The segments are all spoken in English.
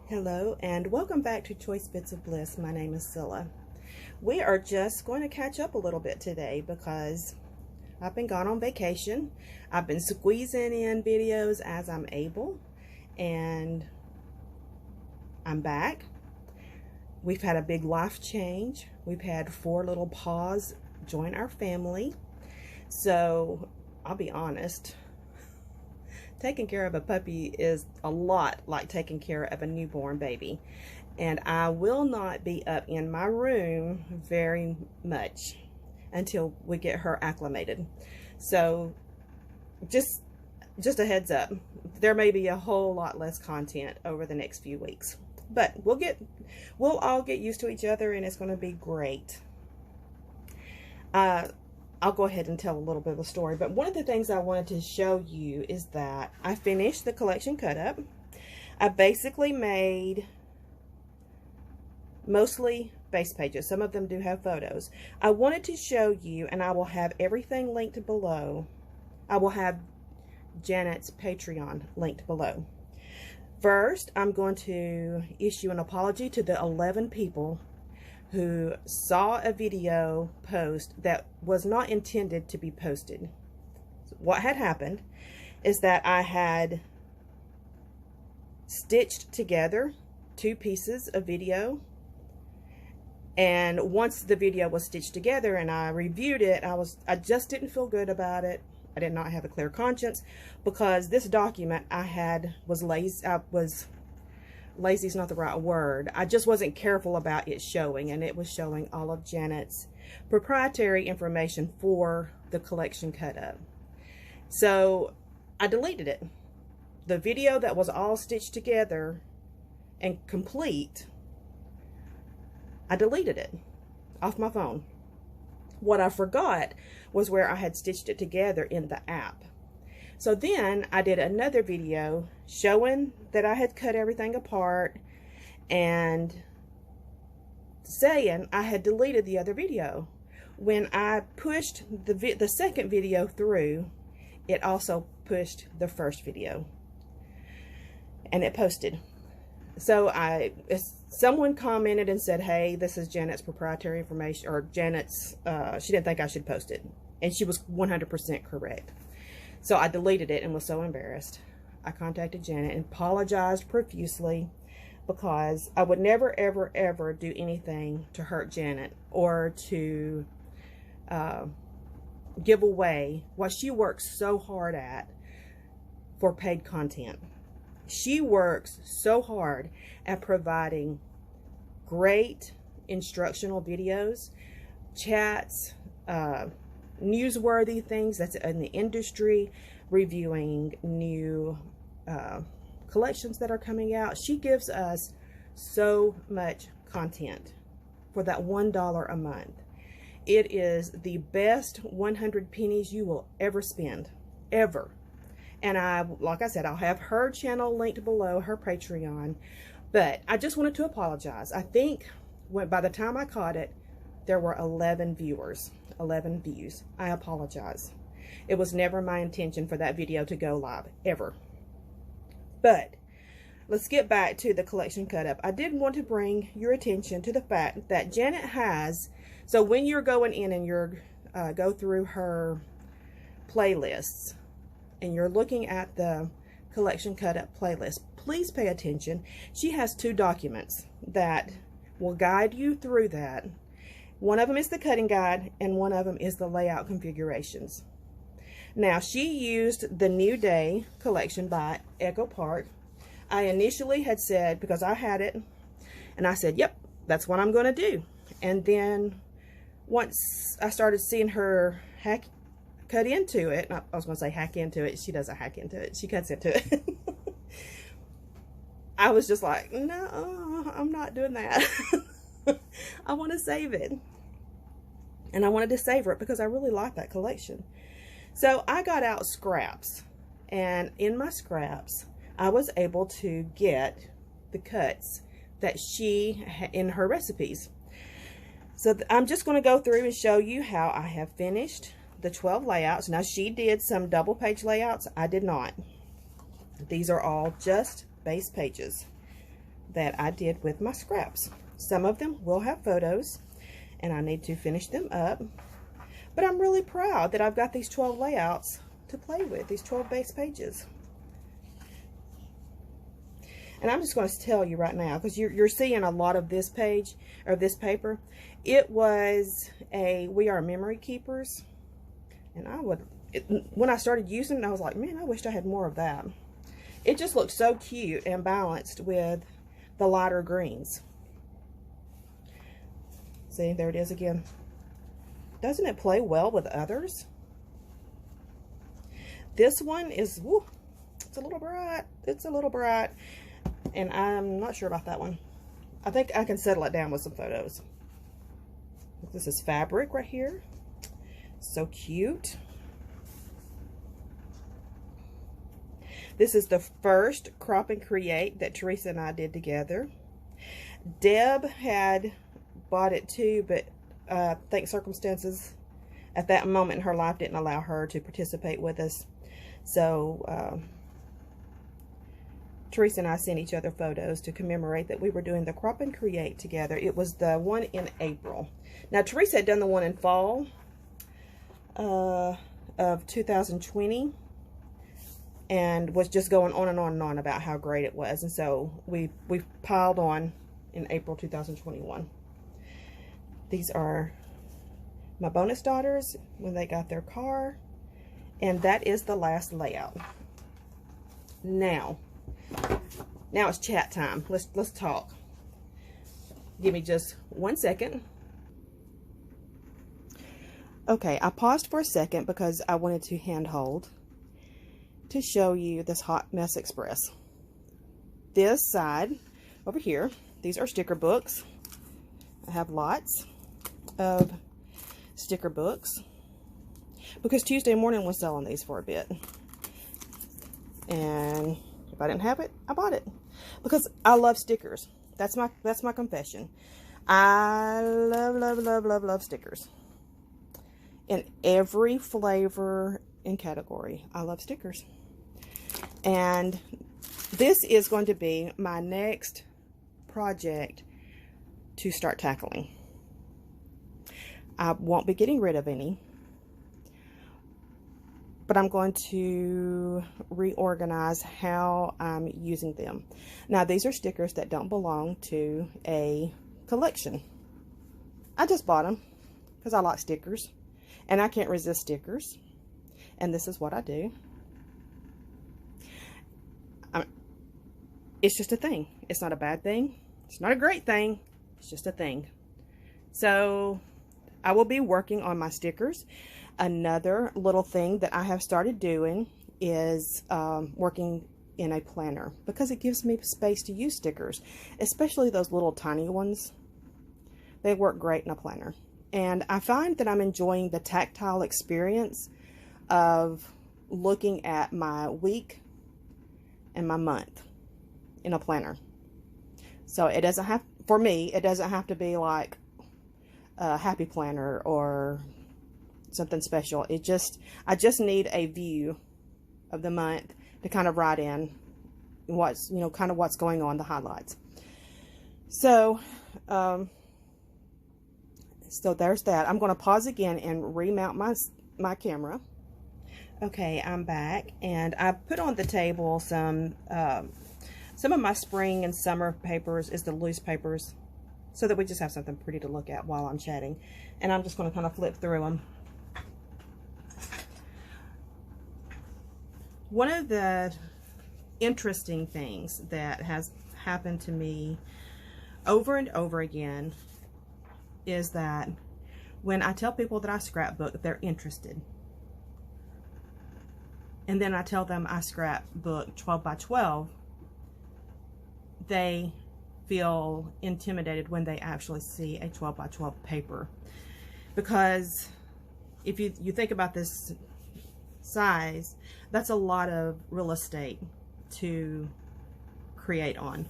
Hello and welcome back to Choice Bits of Bliss. My name is Cilla. We are just going to catch up a little bit today because I've been gone on vacation. I've been squeezing in videos as I'm able, and I'm back. We've had a big life change. We've had 4 little paws join our family. So I'll be honest, taking care of a puppy is a lot like taking care of a newborn baby. And I will not be up in my room very much until we get her acclimated. So just a heads up, there may be a whole lot less content over the next few weeks. But we'll all get used to each other and it's going to be great. I'll go ahead and tell a little bit of a story, but one of the things I wanted to show you is that I finished the collection cut up. I basically made mostly base pages. Some of them do have photos. I wanted to show you, and I will have everything linked below. I will have Janet's Patreon linked below. First, I'm going to issue an apology to the 11 people who saw a video post that was not intended to be posted. So what had happened is that I had stitched together 2 pieces of video, and once the video was stitched together and I reviewed it, I just didn't feel good about it. I did not have a clear conscience because this document lazy is not the right word. I just wasn't careful about it showing, and it was showing all of Janet's proprietary information for the collection cut up. So I deleted it. The video that was all stitched together and complete, I deleted it off my phone. What I forgot was where I had stitched it together in the app. So then I did another video showing that I had cut everything apart and saying I had deleted the other video. When I pushed the second video through, it also pushed the first video and it posted. So someone commented and said, hey, this is Janet's proprietary information, or Janet's, she didn't think I should post it. And she was 100% correct. So I deleted it and was so embarrassed. I contacted Janet and apologized profusely because I would never, ever, ever do anything to hurt Janet or to give away what she works so hard at for paid content. She works so hard at providing great instructional videos, chats, newsworthy things that's in the industry, reviewing new collections that are coming out. She gives us so much content for that $1 a month. It is the best 100 pennies you will ever spend, ever. And like I said, I'll have her channel linked below, her Patreon. But I just wanted to apologize. I think by the time I caught it, there were 11 views. I apologize. It was never my intention for that video to go live, ever. But let's get back to the collection cut up. I did want to bring your attention to the fact that Janet has, so when you're going in and you're go through her playlists and you're looking at the collection cut up playlist, please pay attention. She has 2 documents that will guide you through that. One of them is the cutting guide, and one of them is the layout configurations. Now, she used the New Day collection by Echo Park. I initially had said, because I had it, and I said, yep, that's what I'm going to do. And then once I started seeing her cut into it, I was going to say hack into it. She doesn't hack into it. She cuts into it. I was just like, no, I'm not doing that. I want to save it. And I wanted to savor it because I really like that collection. So I got out scraps. And in my scraps, I was able to get the cuts that she had in her recipes. So I'm just going to go through and show you how I have finished the 12 layouts. Now, she did some double page layouts. I did not. These are all just base pages. that I did with my scraps. Some of them will have photos, and I need to finish them up. But I'm really proud that I've got these 12 layouts to play with, these 12 base pages. And I'm just going to tell you right now, because you're seeing a lot of this page, or this paper. It was a We Are Memory Keepers. And when I started using it, I was like, man, I wished I had more of that. It just looked so cute and balanced with the lighter greens. See, there it is again. Doesn't it play well with others? This one is, woo, it's a little bright. It's a little bright. And I'm not sure about that one. I think I can settle it down with some photos. This is fabric right here. So cute. This is the first crop and create that Teresa and I did together. Deb had bought it too, but I think circumstances at that moment in her life didn't allow her to participate with us. So Teresa and I sent each other photos to commemorate that we were doing the crop and create together. It was the one in April. Now Teresa had done the one in fall of 2020 and was just going on and on and on about how great it was. And so we piled on in April 2021. These are my bonus daughters when they got their car. And that is the last layout. Now it's chat time. Let's talk. Give me just 1 second. Okay, I paused for a second because I wanted to handhold to show you this Hot Mess Express. This side over here, these are sticker books. I have lots of sticker books because Tuesday Morning was selling these for a bit. And if I didn't have it, I bought it because I love stickers. That's my confession. I love stickers. In every flavor and category, I love stickers. And this is going to be my next project to start tackling. I won't be getting rid of any, but I'm going to reorganize how I'm using them. Now, these are stickers that don't belong to a collection. I just bought them because I like stickers and I can't resist stickers. And this is what I do. It's just a thing. It's not a bad thing. It's not a great thing. It's just a thing. So I will be working on my stickers. Another little thing that I have started doing is working in a planner because it gives me space to use stickers, especially those little tiny ones. They work great in a planner. And I find that I'm enjoying the tactile experience of looking at my week and my month in a planner. So it doesn't have, for me, it doesn't have to be like a happy planner or something special. I just need a view of the month to kind of write in what's, kind of what's going on, the highlights. So, so there's that. I'm going to pause again and remount my camera. Okay, I'm back, and I put on the table some of my spring and summer papers, is the loose papers, so that we just have something pretty to look at while I'm chatting. And I'm just going to kind of flip through them. One of the interesting things that has happened to me over and over again is that when I tell people that I scrapbook, they're interested. And then I tell them I scrapbook 12 by 12, they feel intimidated when they actually see a 12 by 12 paper. Because if you think about this size, that's a lot of real estate to create on.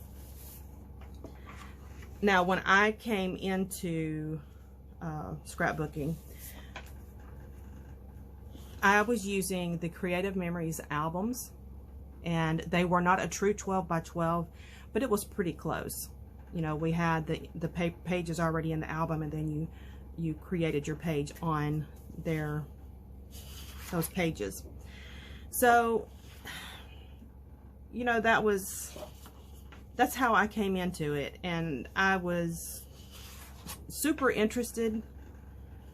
Now, when I came into scrapbooking, I was using the Creative Memories albums and they were not a true 12 by 12, but it was pretty close. You know, we had the pages already in the album, and then you created your page on those pages. So, you know, that's how I came into it, and I was super interested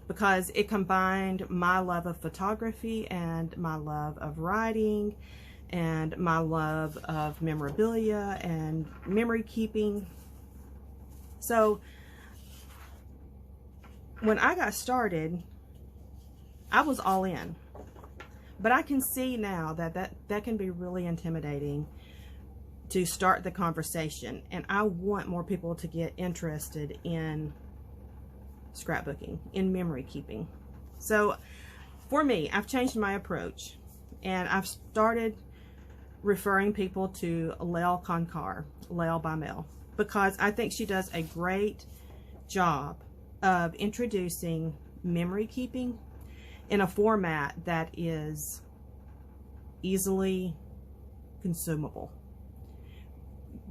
because it combined my love of photography and my love of writing and my love of memorabilia and memory keeping. So when I got started, I was all in. But I can see now that can be really intimidating to start the conversation. And I want more people to get interested in scrapbooking, in memory keeping. So for me, I've changed my approach, and I've started referring people to Lael Concar, Lael by Mail, because I think she does a great job of introducing memory keeping in a format that is easily consumable.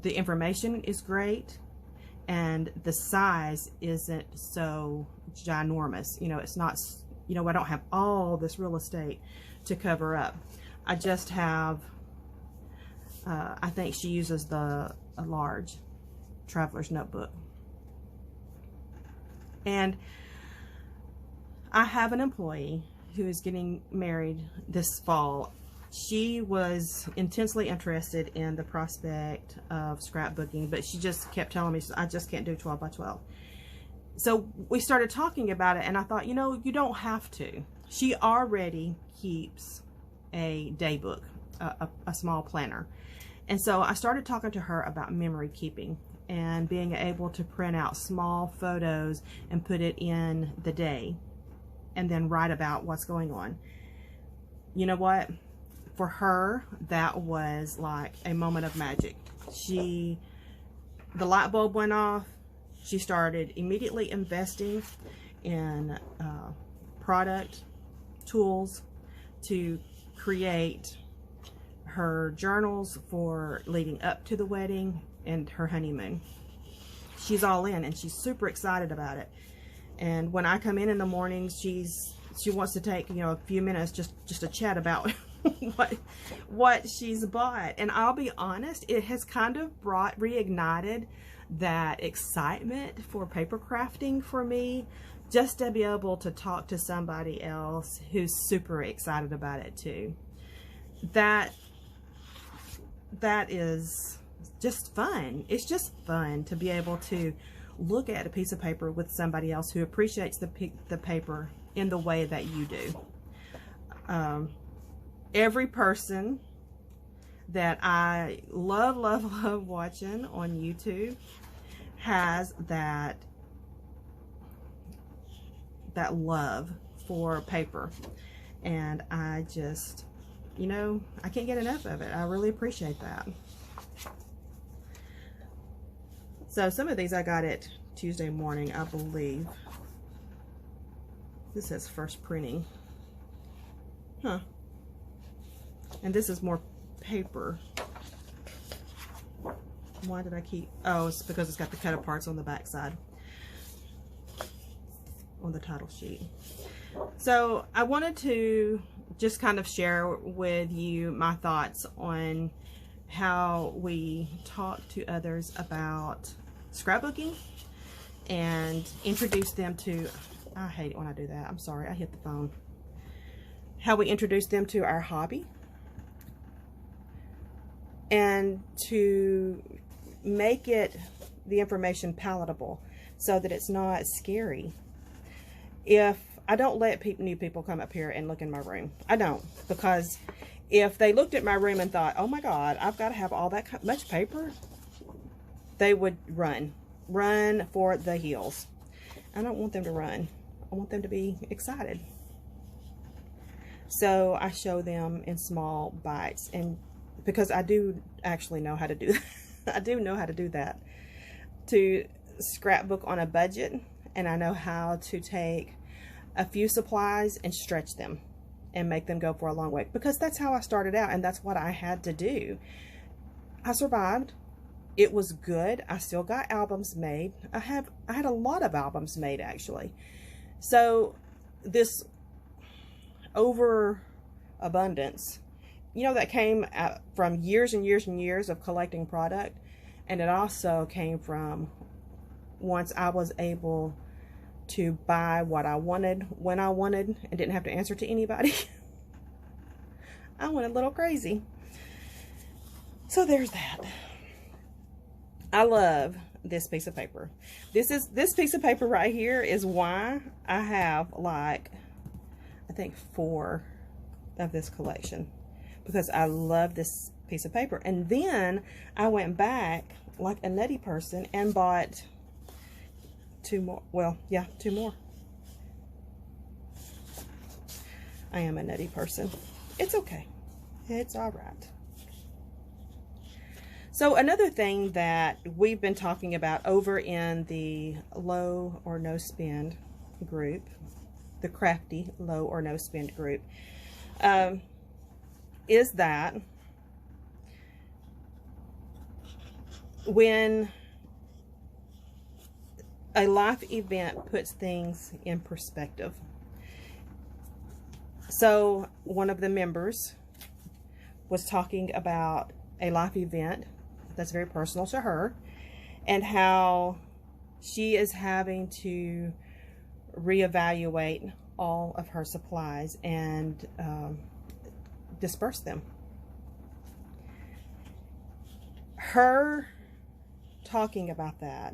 The information is great, and the size isn't so ginormous. You know, it's not, you know, I don't have all this real estate to cover up. I just have, I think she uses a large traveler's notebook. And I have an employee who is getting married this fall. She was intensely interested in the prospect of scrapbooking, but she just kept telling me, I just can't do 12 by 12. So we started talking about it, and I thought, you know, you don't have to. She already keeps a day book, a small planner. And so I started talking to her about memory keeping and being able to print out small photos and put it in the day and then write about what's going on. You know what? For her, that was like a moment of magic. The light bulb went off. She started immediately investing in product tools to create her journals for leading up to the wedding and her honeymoon. She's all in, and she's super excited about it. And when I come in the mornings, she wants to take, you know, a few minutes just to chat about what she's bought. And I'll be honest, it has kind of reignited that excitement for paper crafting for me, just to be able to talk to somebody else who's super excited about it too. That is just fun. It's just fun to be able to look at a piece of paper with somebody else who appreciates the paper in the way that you do. Every person that I love watching on YouTube has that love for paper, and I just, you know, I can't get enough of it. I really appreciate that. So some of these I got it Tuesday morning, I believe. This says first printing. Huh. And this is more paper. Why did I keep... Oh, it's because it's got the cut aparts on the back side. On the title sheet. So I wanted to just kind of share with you my thoughts on how we talk to others about scrapbooking and introduce them to... I hate it when I do that. I'm sorry, I hit the phone. How we introduce them to our hobby, and to make the information palatable so that it's not scary. If I don't let new people come up here and look in my room, I don't, because if they looked at my room and thought, oh my God, I've got to have all that much paper, they would run for the hills. I don't want them to run. I want them to be excited. So I show them in small bites, and because I do actually know how to do that. I do know how to do that, to scrapbook on a budget, and I know how to take a few supplies and stretch them and make them go for a long way, because that's how I started out, and that's what I had to do. I survived. It was good. I still got albums made. I had a lot of albums made, actually. So this overabundance, you know, that came from years and years and years of collecting product. And it also came from once I was able to buy what I wanted, when I wanted, and didn't have to answer to anybody. I went a little crazy. So there's that. I love this piece of paper. This piece of paper right here is why I have, like, I think 4 of this collection, because I love this piece of paper. And then I went back like a nutty person and bought 2 more. Well, yeah, 2 more. I am a nutty person. It's okay. It's all right. So another thing that we've been talking about over in the low or no spend group, the crafty low or no spend group, is that when a life event puts things in perspective. So one of the members was talking about a life event that's very personal to her, and how she is having to reevaluate all of her supplies and disperse them. Her talking about that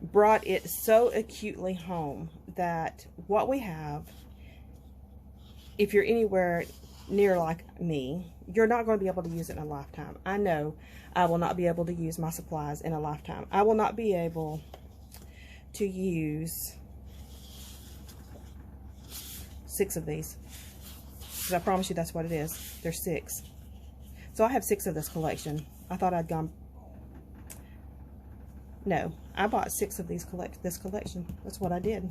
brought it so acutely home that what we have, if you're anywhere near like me, you're not going to be able to use it in a lifetime. I know I will not be able to use my supplies in a lifetime. I will not be able to use 6 of these, because I promise you that's what it is. There's 6. So I have 6 of this collection. I thought I'd gone. No, I bought 6 of these this collection. That's what I did.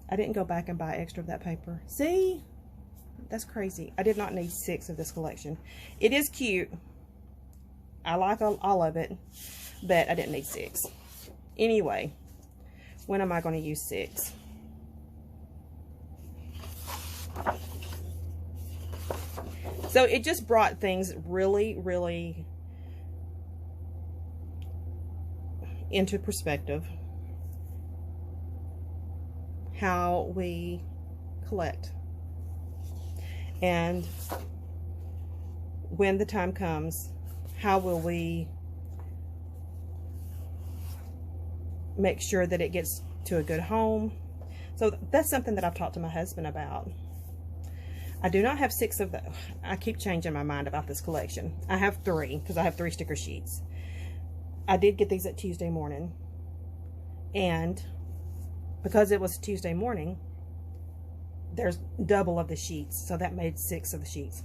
I didn't go back and buy extra of that paper. See? That's crazy. I did not need 6 of this collection. It is cute. I like all of it, but I didn't need 6. Anyway, when am I going to use 6? So it just brought things really, really into perspective. How we collect. And when the time comes, how will we make sure that it gets to a good home? So that's something that I've talked to my husband about. I do not have 6 of the. I keep changing my mind about this collection. I have 3, because I have 3 sticker sheets. I did get these at Tuesday morning. And because it was Tuesday morning, there's double of the sheets. So that made 6 of the sheets.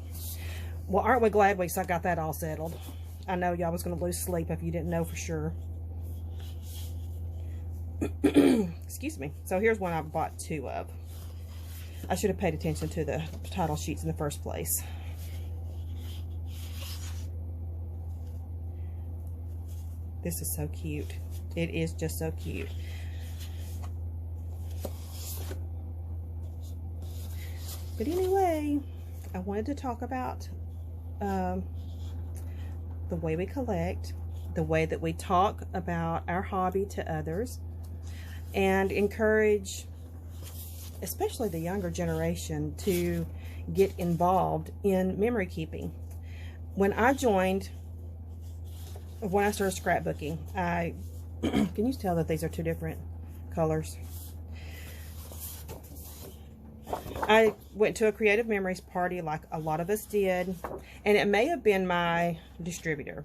Well, aren't we glad we got that all settled? I know y'all was going to lose sleep if you didn't know for sure. Excuse me. So here's one I bought 2 of. I should have paid attention to the title sheets in the first place. This is so cute. It is just so cute. But anyway, I wanted to talk about the way we collect, the way that we talk about our hobby to others, and encourage especially the younger generation to get involved in memory keeping. When I started scrapbooking, can you tell that these are 2 different colors? I went to a Creative Memories party like a lot of us did, and it may have been my distributor,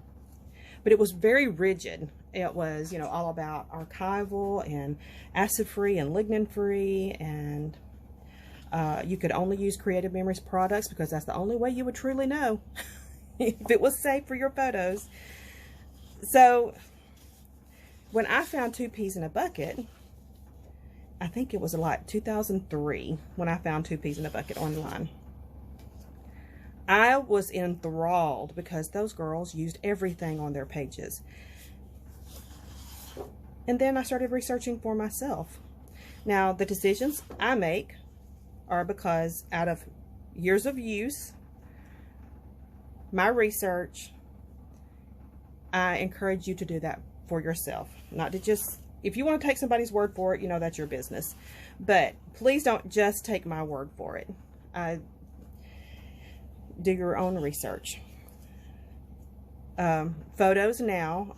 but it was very rigid. It was, you know, all about archival and acid-free and lignin-free, and you could only use Creative Memories products because that's the only way you would truly know if it was safe for your photos. So when I found 2 peas in a bucket, I think it was like 2003 when I found Two Peas in a Bucket online. I was enthralled because those girls used everything on their pages. And then I started researching for myself. Now, the decisions I make are because out of years of use, my research, I encourage you to do that for yourself. Not to just, if you want to take somebody's word for it, you know, that's your business. But please don't just take my word for it. Do your own research. Photos now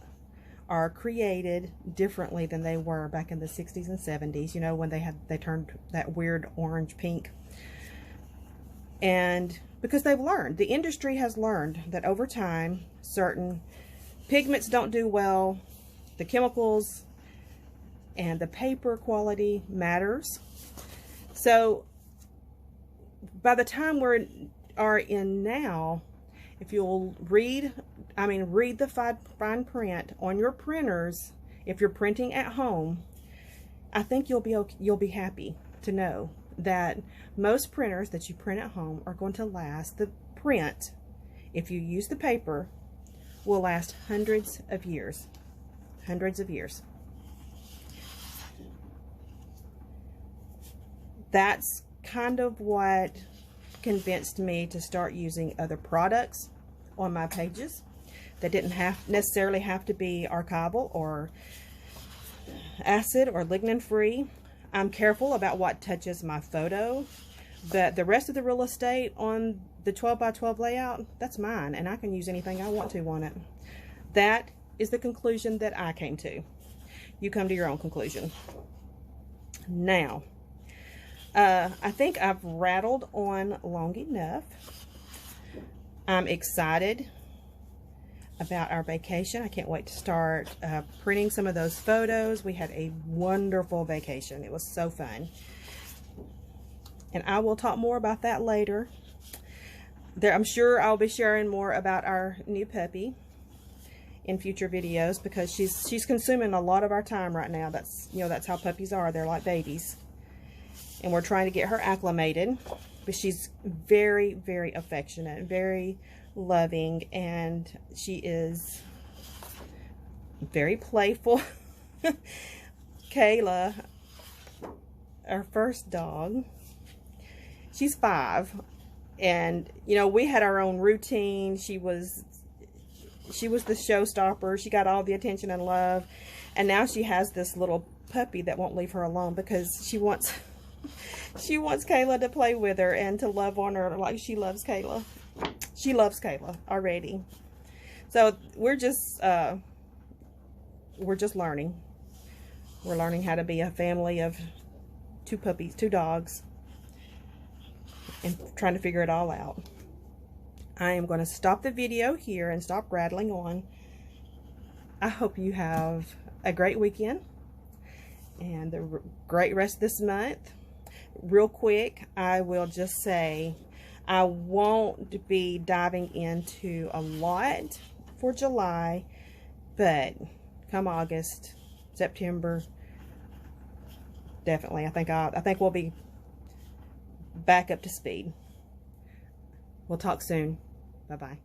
are created differently than they were back in the 60s and 70s, you know, when they turned that weird orange pink. And because they've learned, the industry has learned that over time, certain pigments don't do well, the chemicals and the paper quality matters. So by the time we are in now, if you'll read the fine print on your printers, if you're printing at home, I think you'll be happy to know that most printers that you print at home are going to last. The print, if you use the paper, will last hundreds of years. Hundreds of years. That's kind of what convinced me to start using other products on my pages that didn't necessarily have to be archival or acid or lignin free. I'm careful about what touches my photo, but the rest of the real estate on the 12 by 12 layout, that's mine, and I can use anything I want to on it. That is the conclusion that I came to. You come to your own conclusion. Now, I think I've rattled on long enough. I'm excited about our vacation. I can't wait to start printing some of those photos. We had a wonderful vacation. It was so fun. And I will talk more about that later. I'm sure I'll be sharing more about our new puppy in future videos because she's consuming a lot of our time right now. That's how puppies are. They're like babies. And we're trying to get her acclimated. But she's very, very affectionate, very loving, and she is very playful. Kayla, our first dog, she's 5, and you know, we had our own routine. She was the showstopper. She got all the attention and love, and now she has this little puppy that won't leave her alone because she wants Kayla to play with her and to love on her like she loves Kayla. She loves Kayla already. So we're just learning. We're learning how to be a family of 2 puppies, 2 dogs, and trying to figure it all out. I am going to stop the video here and stop rattling on. I hope you have a great weekend and a great rest of this month. Real quick, I will just say I won't be diving into a lot for July, but come August, September, definitely, I think we'll be back up to speed. We'll talk soon. Bye-bye.